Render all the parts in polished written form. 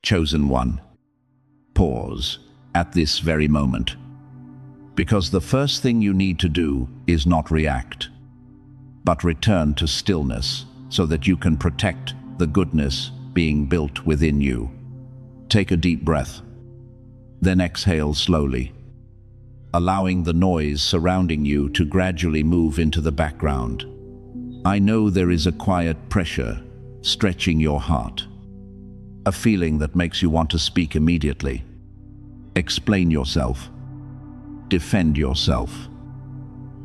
Chosen one, pause at this very moment. Because the first thing you need to do is not react, but return to stillness so that you can protect the goodness being built within you. Take a deep breath, then exhale slowly, allowing the noise surrounding you to gradually move into the background. I know there is a quiet pressure stretching your heart, a feeling that makes you want to speak immediately, explain yourself, defend yourself,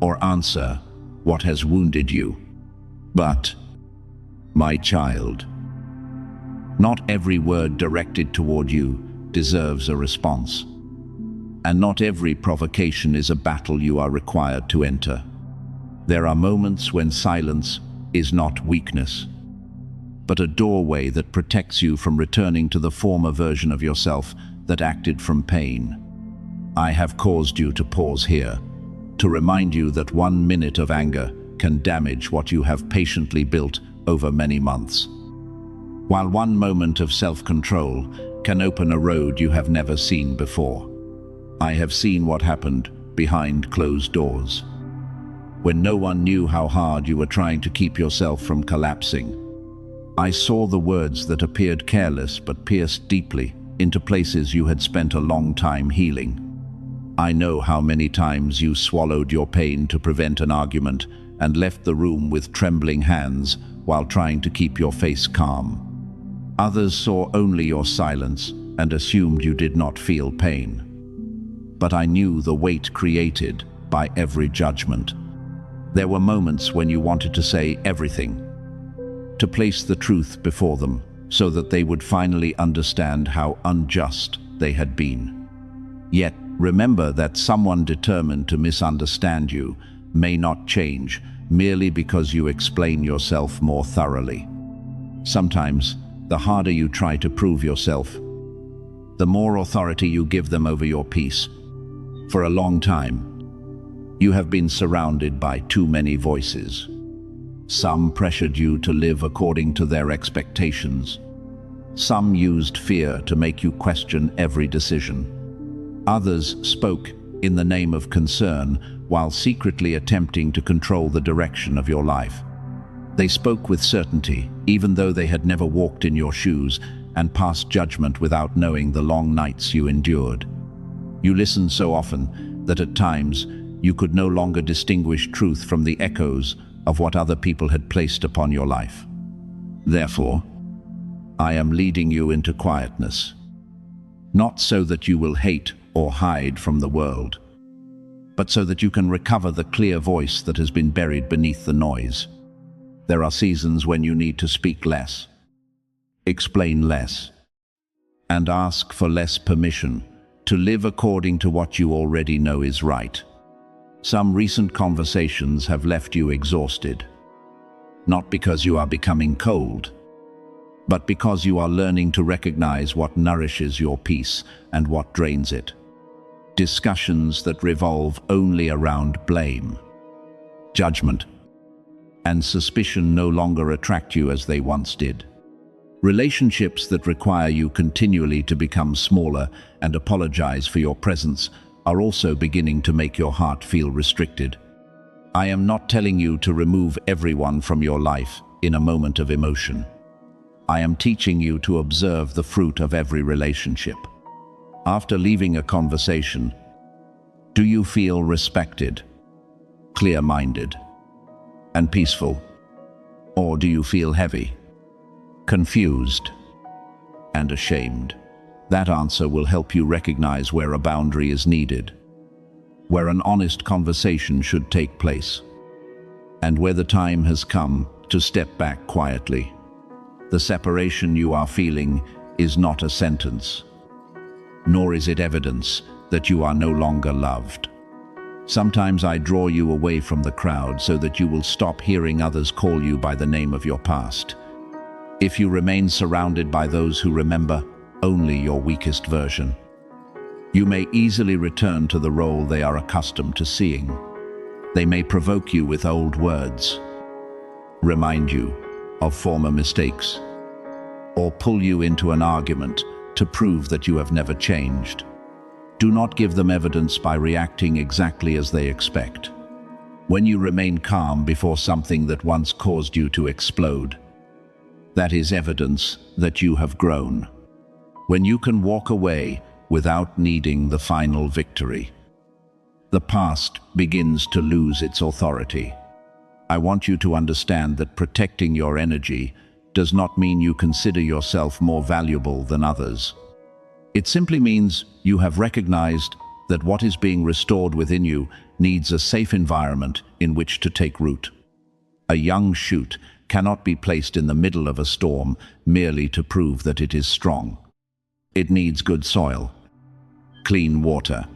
or answer what has wounded you. But, my child, not every word directed toward you deserves a response, and not every provocation is a battle you are required to enter. There are moments when silence is not weakness, but a doorway that protects you from returning to the former version of yourself that acted from pain. I have caused you to pause here, to remind you that 1 minute of anger can damage what you have patiently built over many months, while 1 moment of self-control can open a road you have never seen before. I have seen what happened behind closed doors, when no one knew how hard you were trying to keep yourself from collapsing. I saw the words that appeared careless but pierced deeply into places you had spent a long time healing. I know how many times you swallowed your pain to prevent an argument and left the room with trembling hands while trying to keep your face calm. Others saw only your silence and assumed you did not feel pain. But I knew the weight created by every judgment. There were moments when you wanted to say everything, to place the truth before them so that they would finally understand how unjust they had been. Yet, remember that someone determined to misunderstand you may not change merely because you explain yourself more thoroughly. Sometimes, the harder you try to prove yourself, the more authority you give them over your peace. For a long time, you have been surrounded by too many voices. Some pressured you to live according to their expectations. Some used fear to make you question every decision. Others spoke in the name of concern while secretly attempting to control the direction of your life. They spoke with certainty, even though they had never walked in your shoes, and passed judgment without knowing the long nights you endured. You listened so often that at times you could no longer distinguish truth from the echoes of what other people had placed upon your life. Therefore, I am leading you into quietness, not so that you will hate or hide from the world, but so that you can recover the clear voice that has been buried beneath the noise. There are seasons when you need to speak less, explain less, and ask for less permission to live according to what you already know is right. Some recent conversations have left you exhausted, not because you are becoming cold, but because you are learning to recognize what nourishes your peace and what drains it. Discussions that revolve only around blame, judgment, and suspicion no longer attract you as they once did. Relationships that require you continually to become smaller and apologize for your presence are also beginning to make your heart feel restricted. I am not telling you to remove everyone from your life in a moment of emotion. I am teaching you to observe the fruit of every relationship. After leaving a conversation, do you feel respected, clear-minded, and peaceful? Or do you feel heavy, confused, and ashamed? That answer will help you recognize where a boundary is needed, where an honest conversation should take place, and where the time has come to step back quietly. The separation you are feeling is not a sentence, nor is it evidence that you are no longer loved. Sometimes I draw you away from the crowd so that you will stop hearing others call you by the name of your past. If you remain surrounded by those who remember only your weakest version, you may easily return to the role they are accustomed to seeing. They may provoke you with old words, remind you of former mistakes, or pull you into an argument to prove that you have never changed. Do not give them evidence by reacting exactly as they expect. When you remain calm before something that once caused you to explode, that is evidence that you have grown. When you can walk away without needing the final victory, the past begins to lose its authority. I want you to understand that protecting your energy does not mean you consider yourself more valuable than others. It simply means you have recognized that what is being restored within you needs a safe environment in which to take root. A young shoot cannot be placed in the middle of a storm merely to prove that it is strong. It needs good soil, clean water,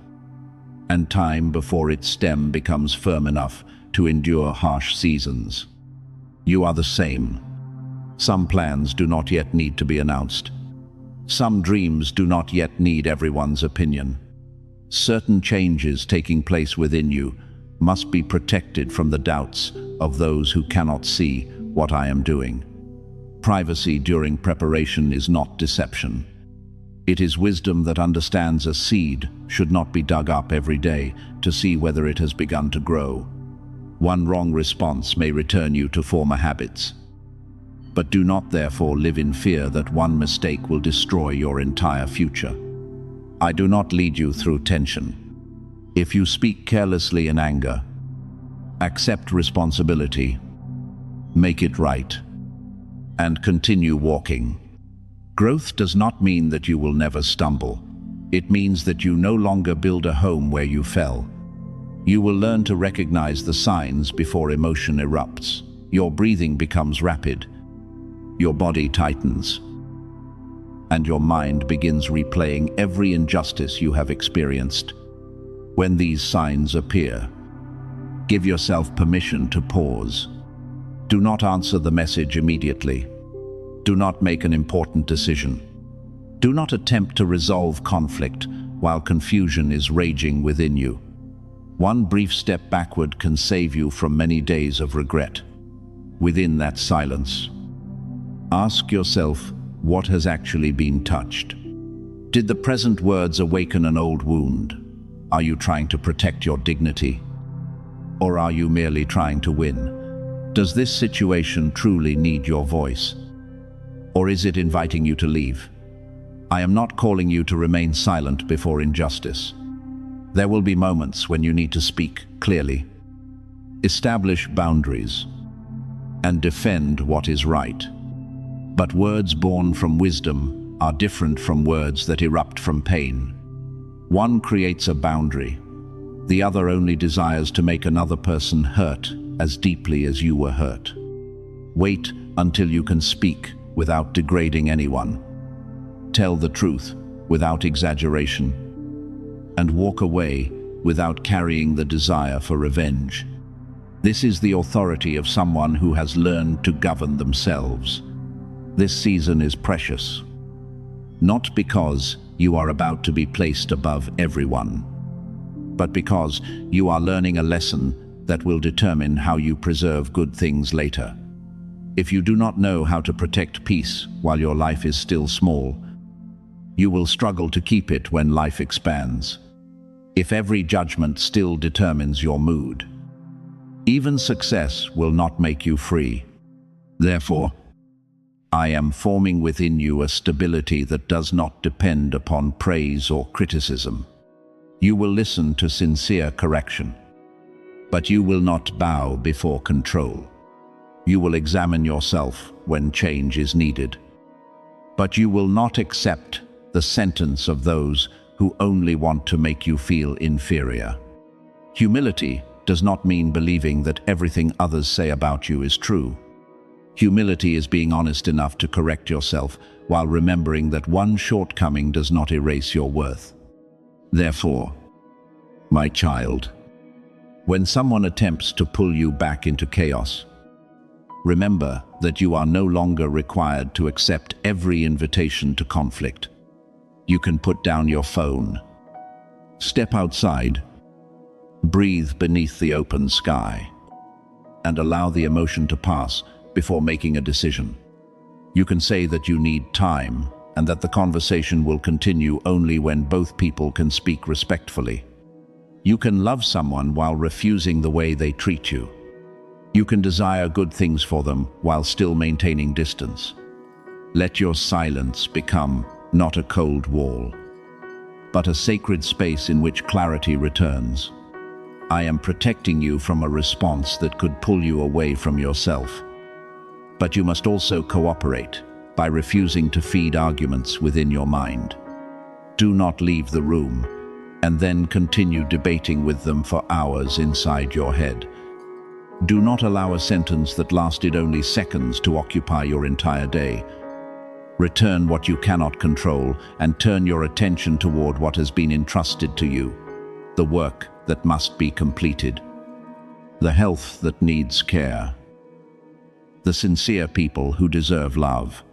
and time before its stem becomes firm enough to endure harsh seasons. You are the same. Some plans do not yet need to be announced. Some dreams do not yet need everyone's opinion. Certain changes taking place within you must be protected from the doubts of those who cannot see what I am doing. Privacy during preparation is not deception. It is wisdom that understands a seed should not be dug up every day to see whether it has begun to grow. One wrong response may return you to former habits. But do not therefore live in fear that one mistake will destroy your entire future. I do not lead you through tension. If you speak carelessly in anger, accept responsibility, make it right, and continue walking. Growth does not mean that you will never stumble. It means that you no longer build a home where you fell. You will learn to recognize the signs before emotion erupts. Your breathing becomes rapid, your body tightens, and your mind begins replaying every injustice you have experienced. When these signs appear, give yourself permission to pause. Do not answer the message immediately. Do not make an important decision. Do not attempt to resolve conflict while confusion is raging within you. One brief step backward can save you from many days of regret. Within that silence, ask yourself what has actually been touched. Did the present words awaken an old wound? Are you trying to protect your dignity? Or are you merely trying to win? Does this situation truly need your voice? Or is it inviting you to leave? I am not calling you to remain silent before injustice. There will be moments when you need to speak clearly. Establish boundaries and defend what is right. But words born from wisdom are different from words that erupt from pain. One creates a boundary. The other only desires to make another person hurt as deeply as you were hurt. Wait until you can speak without degrading anyone. Tell the truth without exaggeration, and walk away without carrying the desire for revenge. This is the authority of someone who has learned to govern themselves. This season is precious, not because you are about to be placed above everyone, but because you are learning a lesson that will determine how you preserve good things later. If you do not know how to protect peace while your life is still small, you will struggle to keep it when life expands. If every judgment still determines your mood, even success will not make you free. Therefore, I am forming within you a stability that does not depend upon praise or criticism. You will listen to sincere correction, but you will not bow before control. You will examine yourself when change is needed, but you will not accept the sentence of those who only want to make you feel inferior. Humility does not mean believing that everything others say about you is true. Humility is being honest enough to correct yourself while remembering that one shortcoming does not erase your worth. Therefore, my child, when someone attempts to pull you back into chaos, remember that you are no longer required to accept every invitation to conflict. You can put down your phone, step outside, breathe beneath the open sky, and allow the emotion to pass before making a decision. You can say that you need time, and that the conversation will continue only when both people can speak respectfully. You can love someone while refusing the way they treat you. You can desire good things for them while still maintaining distance. Let your silence become not a cold wall, but a sacred space in which clarity returns. I am protecting you from a response that could pull you away from yourself. But you must also cooperate by refusing to feed arguments within your mind. Do not leave the room and then continue debating with them for hours inside your head. Do not allow a sentence that lasted only seconds to occupy your entire day. Return what you cannot control and turn your attention toward what has been entrusted to you, the work that must be completed, the health that needs care, the sincere people who deserve love,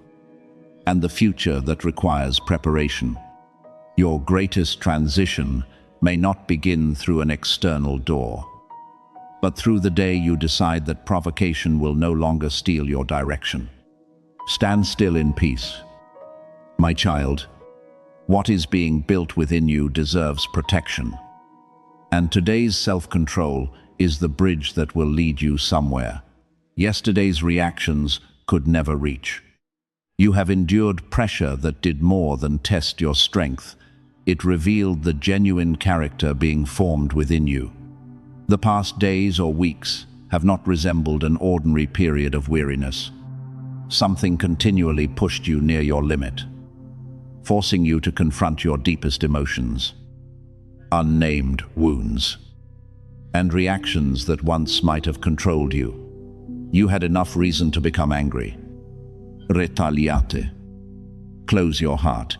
and the future that requires preparation. Your greatest transition may not begin through an external door, but through the day you decide that provocation will no longer steal your direction. Stand still in peace. My child, what is being built within you deserves protection. And today's self-control is the bridge that will lead you somewhere yesterday's reactions could never reach. You have endured pressure that did more than test your strength. It revealed the genuine character being formed within you. The past days or weeks have not resembled an ordinary period of weariness. Something continually pushed you near your limit, forcing you to confront your deepest emotions, unnamed wounds, and reactions that once might have controlled you. You had enough reason to become angry. Retaliate. Close your heart.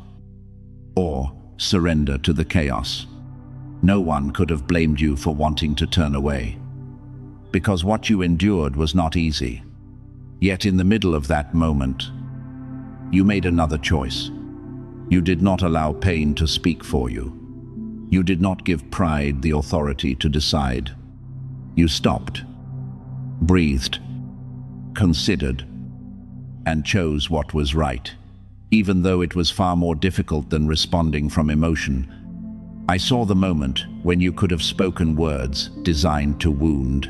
Or surrender to the chaos. No one could have blamed you for wanting to turn away, because what you endured was not easy. Yet in the middle of that moment, you made another choice. You did not allow pain to speak for you. You did not give pride the authority to decide. You stopped, breathed, considered, and chose what was right, even though it was far more difficult than responding from emotion. I saw the moment when you could have spoken words designed to wound,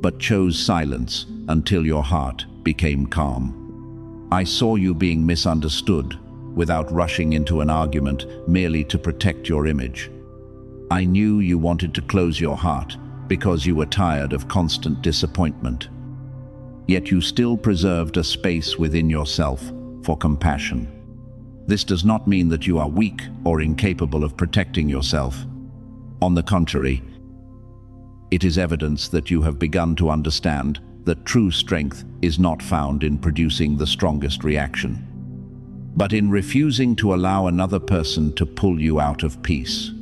but chose silence until your heart became calm. I saw you being misunderstood without rushing into an argument merely to protect your image. I knew you wanted to close your heart because you were tired of constant disappointment. Yet you still preserved a space within yourself for compassion. This does not mean that you are weak or incapable of protecting yourself. On the contrary, it is evidence that you have begun to understand that true strength is not found in producing the strongest reaction, but in refusing to allow another person to pull you out of peace.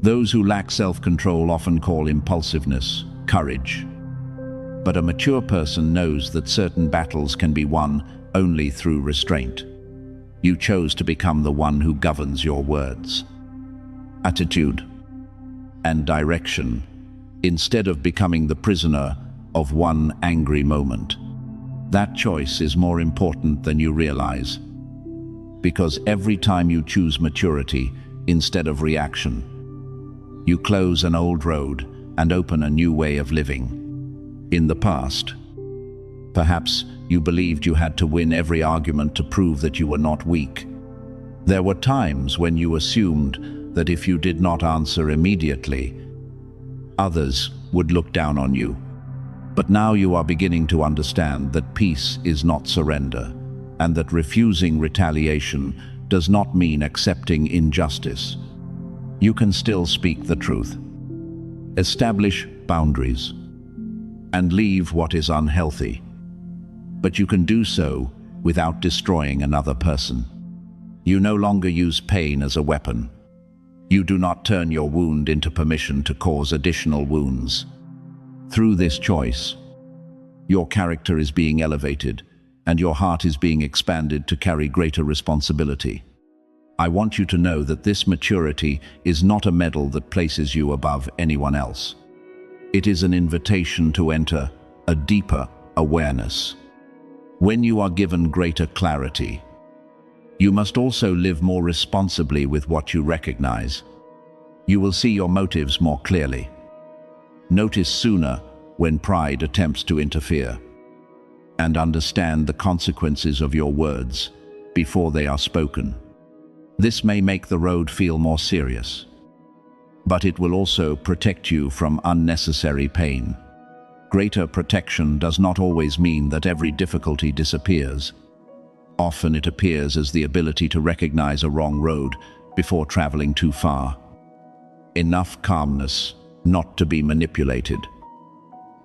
Those who lack self-control often call impulsiveness courage. But a mature person knows that certain battles can be won only through restraint. You chose to become the one who governs your words, attitude, and direction, instead of becoming the prisoner of one angry moment. That choice is more important than you realize, because every time you choose maturity instead of reaction, you close an old road and open a new way of living. In the past, perhaps you believed you had to win every argument to prove that you were not weak. There were times when you assumed that if you did not answer immediately, others would look down on you. But now you are beginning to understand that peace is not surrender, and that refusing retaliation does not mean accepting injustice. You can still speak the truth, establish boundaries, and leave what is unhealthy. But you can do so without destroying another person. You no longer use pain as a weapon. You do not turn your wound into permission to cause additional wounds. Through this choice, your character is being elevated, and your heart is being expanded to carry greater responsibility. I want you to know that this maturity is not a medal that places you above anyone else. It is an invitation to enter a deeper awareness. When you are given greater clarity, You must also live more responsibly with what you recognize. You will see your motives more clearly. Notice sooner when pride attempts to interfere, and understand the consequences of your words before they are spoken. This may make the road feel more serious, but it will also protect you from unnecessary pain. Greater protection does not always mean that every difficulty disappears. Often it appears as the ability to recognize a wrong road before traveling too far. Enough calmness not to be manipulated,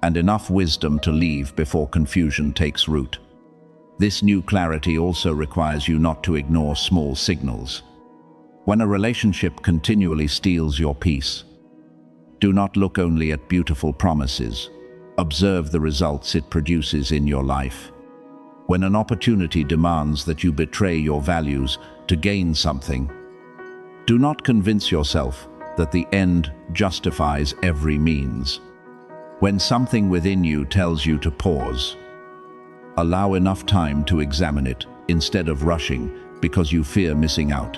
and enough wisdom to leave before confusion takes root. This new clarity also requires you not to ignore small signals. When a relationship continually steals your peace, do not look only at beautiful promises. Observe the results it produces in your life. When an opportunity demands that you betray your values to gain something, do not convince yourself that the end justifies every means. When something within you tells you to pause, allow enough time to examine it instead of rushing because you fear missing out.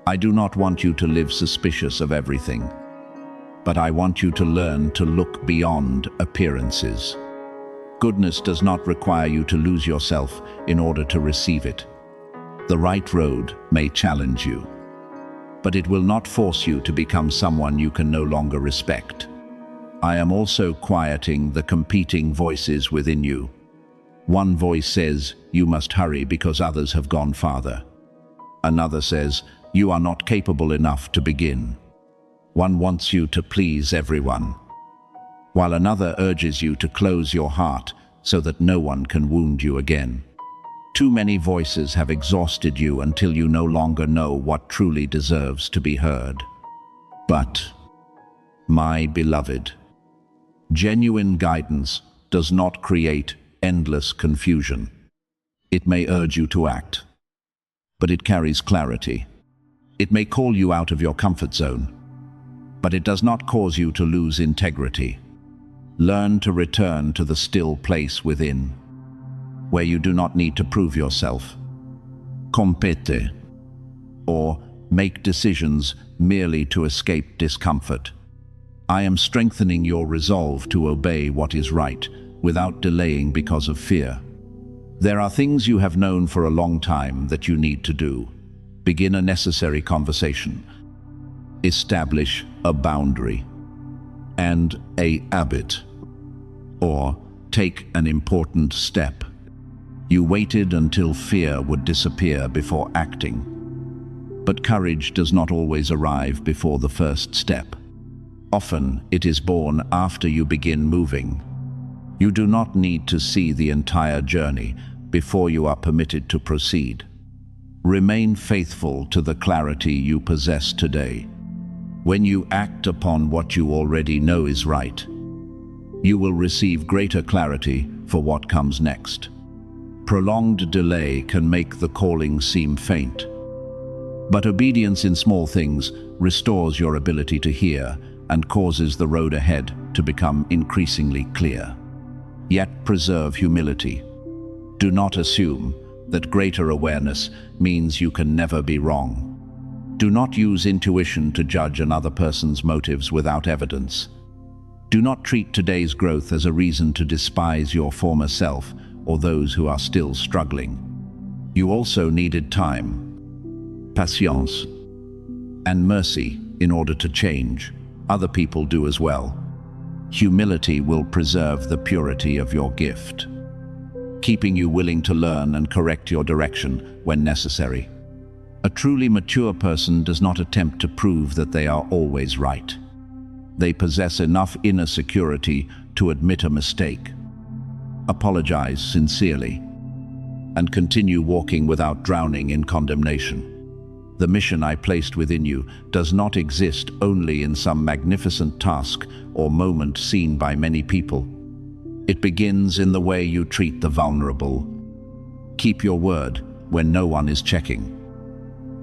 I do not want you to live suspicious of everything, but I want you to learn to look beyond appearances. Goodness does not require you to lose yourself in order to receive it. The right road may challenge you, but it will not force you to become someone you can no longer respect. I am also quieting the competing voices within you. One voice says, you must hurry because others have gone farther. Another says, you are not capable enough to begin. One wants you to please everyone, while another urges you to close your heart so that no one can wound you again. Too many voices have exhausted you until you no longer know what truly deserves to be heard. But, my beloved, genuine guidance does not create endless confusion. It may urge you to act, but it carries clarity. It may call you out of your comfort zone, but it does not cause you to lose integrity. Learn to return to the still place within, where you do not need to prove yourself, compete, or make decisions merely to escape discomfort. I am strengthening your resolve to obey what is right without delaying because of fear. There are things you have known for a long time that you need to do. Begin a necessary conversation. Establish a boundary and a habit, or take an important step. You waited until fear would disappear before acting, but courage does not always arrive before the first step. Often it is born after you begin moving. You do not need to see the entire journey before you are permitted to proceed. Remain faithful to the clarity you possess today. When you act upon what you already know is right, you will receive greater clarity for what comes next. Prolonged delay can make the calling seem faint, but obedience in small things restores your ability to hear and causes the road ahead to become increasingly clear. Yet preserve humility. Do not assume that greater awareness means you can never be wrong. Do not use intuition to judge another person's motives without evidence. Do not treat today's growth as a reason to despise your former self or those who are still struggling. You also needed time, patience, and mercy in order to change. Other people do as well. Humility will preserve the purity of your gift, keeping you willing to learn and correct your direction when necessary. A truly mature person does not attempt to prove that they are always right. They possess enough inner security to admit a mistake, apologize sincerely, and continue walking without drowning in condemnation. The mission I placed within you does not exist only in some magnificent task or moment seen by many people. It begins in the way you treat the vulnerable. Keep your word when no one is checking,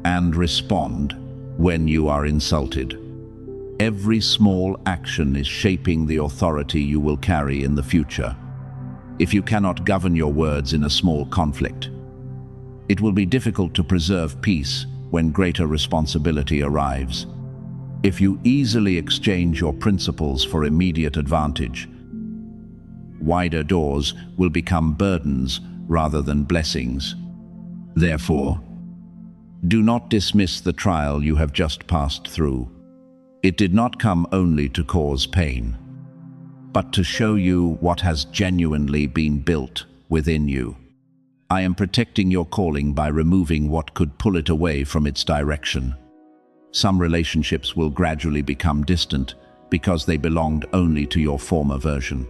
and respond when you are insulted. Every small action is shaping the authority you will carry in the future. If you cannot govern your words in a small conflict, It will be difficult to preserve peace when greater responsibility arrives. If you easily exchange your principles for immediate advantage, wider doors will become burdens rather than blessings. Therefore, do not dismiss the trial you have just passed through. It did not come only to cause pain, but to show you what has genuinely been built within you. I am protecting your calling by removing what could pull it away from its direction. Some relationships will gradually become distant because they belonged only to your former version.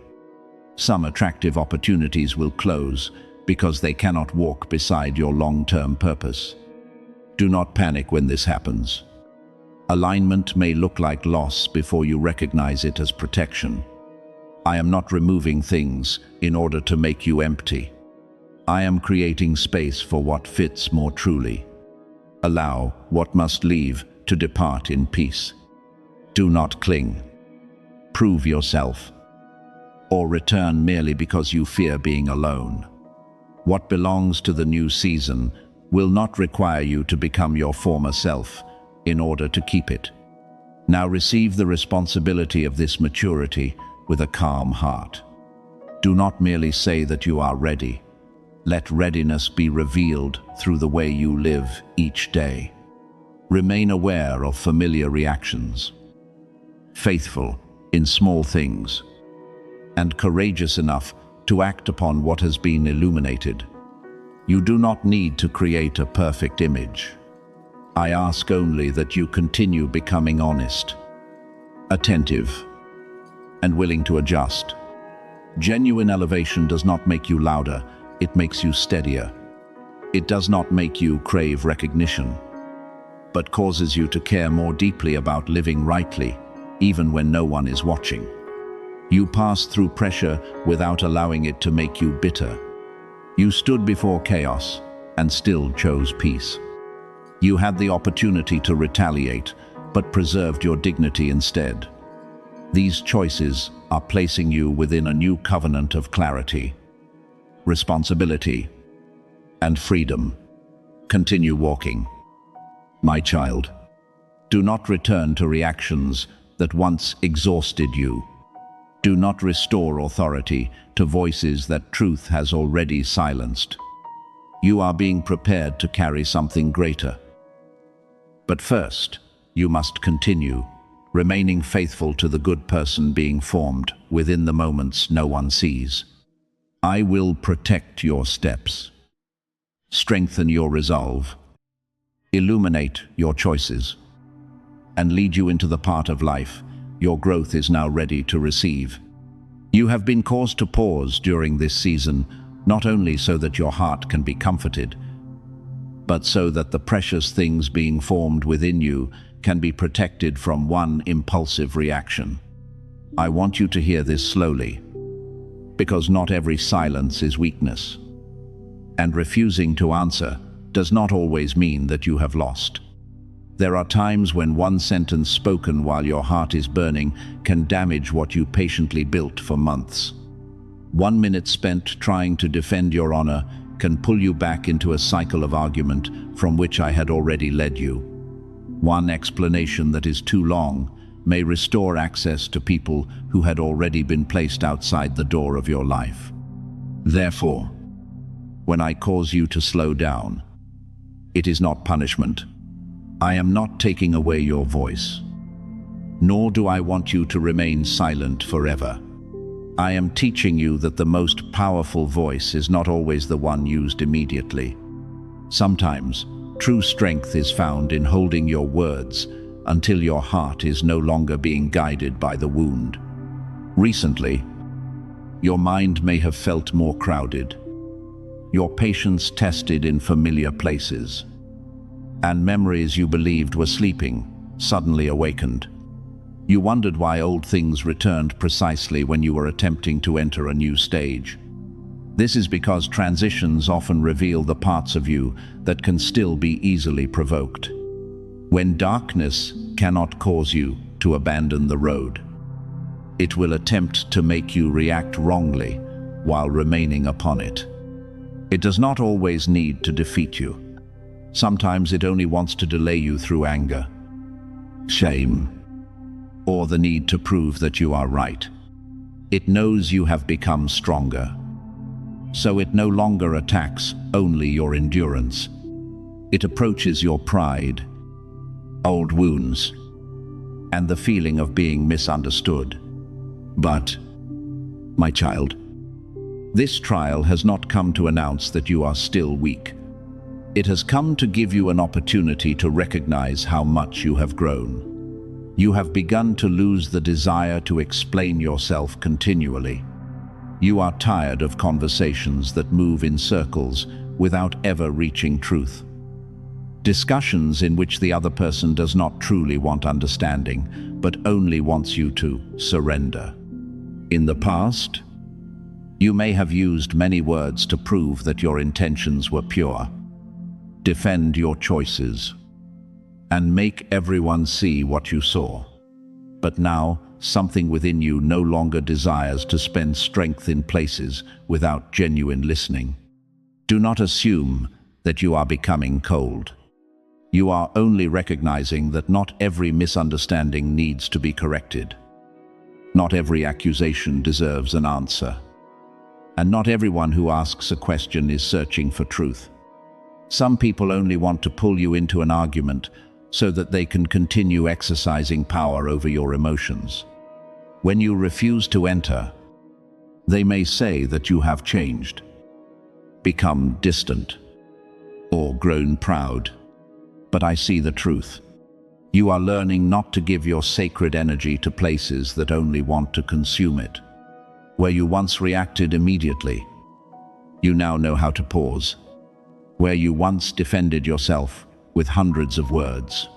Some attractive opportunities will close because they cannot walk beside your long-term purpose. Do not panic when this happens. Alignment may look like loss before you recognize it as protection. I am not removing things in order to make you empty. I am creating space for what fits more truly. Allow what must leave to depart in peace. Do not cling. Prove yourself, or return merely because you fear being alone. What belongs to the new season will not require you to become your former self in order to keep it. Now receive the responsibility of this maturity with a calm heart. Do not merely say that you are ready. Let readiness be revealed through the way you live each day. Remain aware of familiar reactions, faithful in small things, and courageous enough to act upon what has been illuminated. You do not need to create a perfect image. I ask only that you continue becoming honest, attentive, and willing to adjust. Genuine elevation does not make you louder, it makes you steadier. It does not make you crave recognition, but causes you to care more deeply about living rightly, even when no one is watching. You passed through pressure without allowing it to make you bitter. You stood before chaos and still chose peace. You had the opportunity to retaliate, but preserved your dignity instead. These choices are placing you within a new covenant of clarity, responsibility, and freedom. Continue walking, my child. Do not return to reactions that once exhausted you. Do not restore authority to voices that truth has already silenced. You are being prepared to carry something greater. But first, you must continue, remaining faithful to the good person being formed within the moments no one sees. I will protect your steps, strengthen your resolve, illuminate your choices, and lead you into the part of life your growth is now ready to receive. You have been caused to pause during this season, not only so that your heart can be comforted, but so that the precious things being formed within you can be protected from one impulsive reaction. I want you to hear this slowly, because not every silence is weakness, and refusing to answer does not always mean that you have lost. There are times when one sentence spoken while your heart is burning can damage what you patiently built for months. 1 minute spent trying to defend your honor can pull you back into a cycle of argument from which I had already led you. One explanation that is too long may restore access to people who had already been placed outside the door of your life. Therefore, when I cause you to slow down, it is not punishment. I am not taking away your voice, nor do I want you to remain silent forever. I am teaching you that the most powerful voice is not always the one used immediately. Sometimes, true strength is found in holding your words until your heart is no longer being guided by the wound. Recently, your mind may have felt more crowded, your patience tested in familiar places, and memories you believed were sleeping suddenly awakened. You wondered why old things returned precisely when you were attempting to enter a new stage. This is because transitions often reveal the parts of you that can still be easily provoked. When darkness cannot cause you to abandon the road, it will attempt to make you react wrongly while remaining upon it. It does not always need to defeat you. Sometimes it only wants to delay you through anger, shame, or the need to prove that you are right. It knows you have become stronger, so it no longer attacks only your endurance. It approaches your pride, old wounds, and the feeling of being misunderstood. But, my child, this trial has not come to announce that you are still weak. It has come to give you an opportunity to recognize how much you have grown. You have begun to lose the desire to explain yourself continually. You are tired of conversations that move in circles without ever reaching truth. Discussions in which the other person does not truly want understanding, but only wants you to surrender. In the past, you may have used many words to prove that your intentions were pure, defend your choices, and make everyone see what you saw. But now, something within you no longer desires to spend strength in places without genuine listening. Do not assume that you are becoming cold. You are only recognizing that not every misunderstanding needs to be corrected. Not every accusation deserves an answer. And not everyone who asks a question is searching for truth. Some people only want to pull you into an argument so that they can continue exercising power over your emotions. When you refuse to enter, they may say that you have changed, become distant, or grown proud. But I see the truth. You are learning not to give your sacred energy to places that only want to consume it. Where you once reacted immediately, you now know how to pause. Where you once defended yourself with hundreds of words,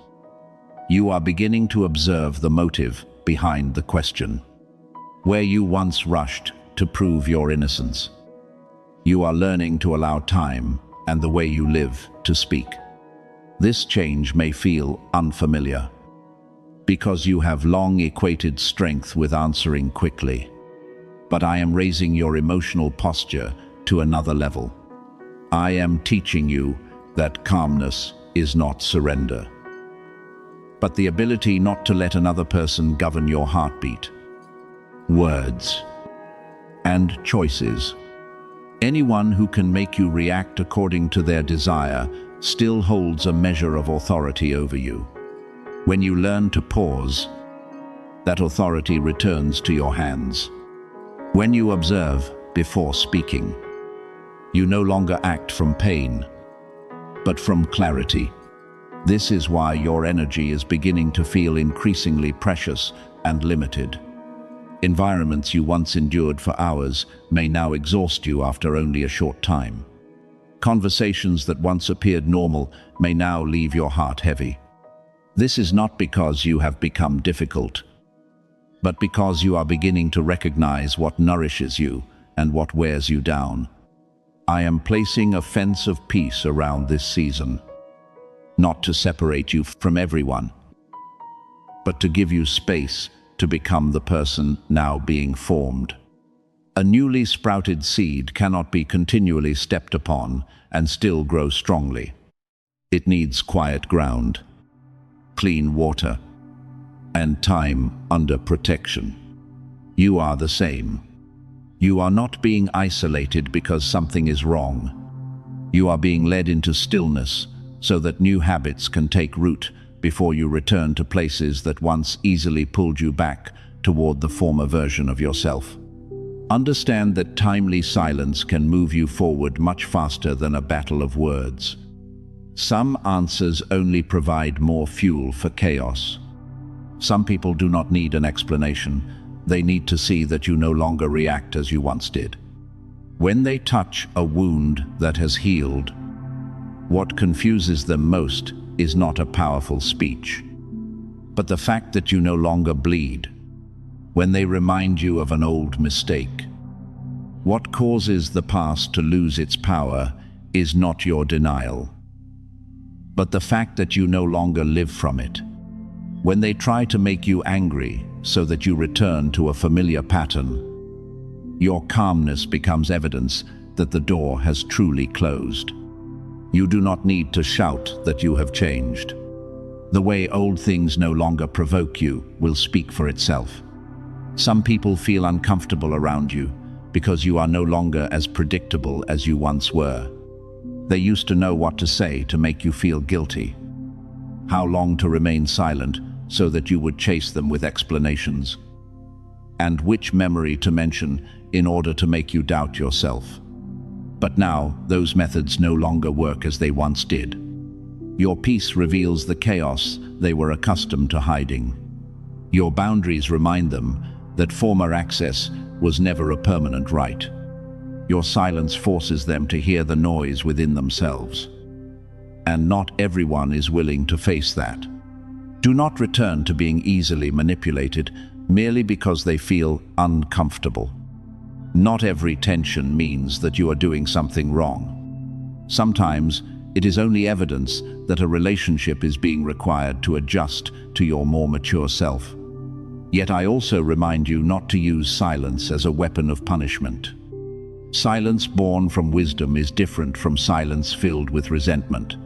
you are beginning to observe the motive behind the question. Where you once rushed to prove your innocence, you are learning to allow time and the way you live to speak. This change may feel unfamiliar, because you have long equated strength with answering quickly. But I am raising your emotional posture to another level. I am teaching you that calmness is not surrender, but the ability not to let another person govern your heartbeat, words, and choices. Anyone who can make you react according to their desire still holds a measure of authority over you. When you learn to pause, that authority returns to your hands. When you observe before speaking, you no longer act from pain, but from clarity. This is why your energy is beginning to feel increasingly precious and limited. Environments you once endured for hours may now exhaust you after only a short time. Conversations that once appeared normal may now leave your heart heavy. This is not because you have become difficult, but because you are beginning to recognize what nourishes you and what wears you down. I am placing a fence of peace around this season, not to separate you from everyone, but to give you space to become the person now being formed. A newly sprouted seed cannot be continually stepped upon and still grow strongly. It needs quiet ground, clean water, and time under protection. You are the same. You are not being isolated because something is wrong. You are being led into stillness so that new habits can take root before you return to places that once easily pulled you back toward the former version of yourself. Understand that timely silence can move you forward much faster than a battle of words. Some answers only provide more fuel for chaos. Some people do not need an explanation. They need to see that you no longer react as you once did. When they touch a wound that has healed, what confuses them most is not a powerful speech, but the fact that you no longer bleed. When they remind you of an old mistake, what causes the past to lose its power is not your denial, but the fact that you no longer live from it. When they try to make you angry so that you return to a familiar pattern, your calmness becomes evidence that the door has truly closed. You do not need to shout that you have changed. The way old things no longer provoke you will speak for itself. Some people feel uncomfortable around you because you are no longer as predictable as you once were. They used to know what to say to make you feel guilty, how long to remain silent so that you would chase them with explanations, and which memory to mention in order to make you doubt yourself. But now, those methods no longer work as they once did. Your peace reveals the chaos they were accustomed to hiding. Your boundaries remind them that former access was never a permanent right. Your silence forces them to hear the noise within themselves. And not everyone is willing to face that. Do not return to being easily manipulated merely because they feel uncomfortable. Not every tension means that you are doing something wrong. Sometimes it is only evidence that a relationship is being required to adjust to your more mature self. Yet I also remind you not to use silence as a weapon of punishment. Silence born from wisdom is different from silence filled with resentment.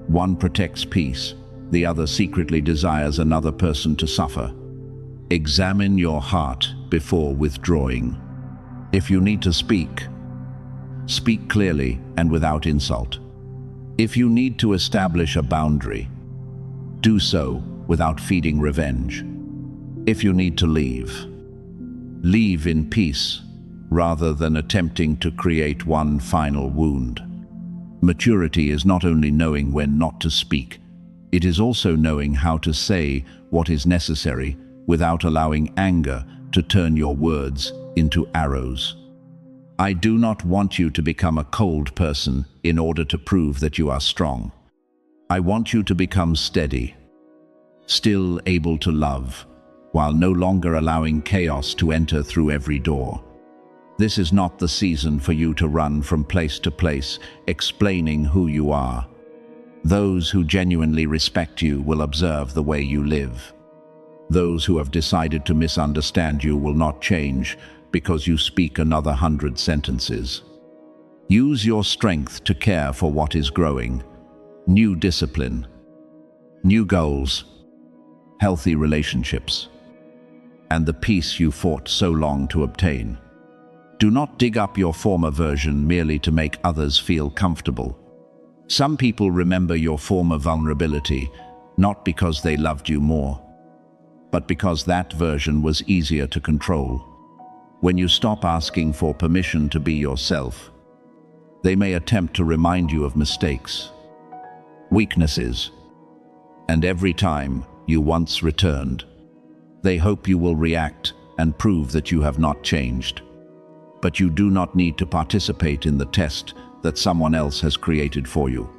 One protects peace, the other secretly desires another person to suffer. Examine your heart before withdrawing. If you need to speak, speak clearly and without insult. If you need to establish a boundary, do so without feeding revenge. If you need to leave, leave in peace rather than attempting to create one final wound. Maturity is not only knowing when not to speak, it is also knowing how to say what is necessary without allowing anger to turn your words into arrows. I do not want you to become a cold person in order to prove that you are strong. I want you to become steady, still able to love, while no longer allowing chaos to enter through every door. This is not the season for you to run from place to place, explaining who you are. Those who genuinely respect you will observe the way you live. Those who have decided to misunderstand you will not change because you speak another 100 sentences. Use your strength to care for what is growing. New discipline, new goals, healthy relationships, and the peace you fought so long to obtain. Do not dig up your former version merely to make others feel comfortable. Some people remember your former vulnerability, not because they loved you more, but because that version was easier to control. When you stop asking for permission to be yourself, they may attempt to remind you of mistakes, weaknesses, and every time you once returned. They hope you will react and prove that you have not changed. But you do not need to participate in the test that someone else has created for you.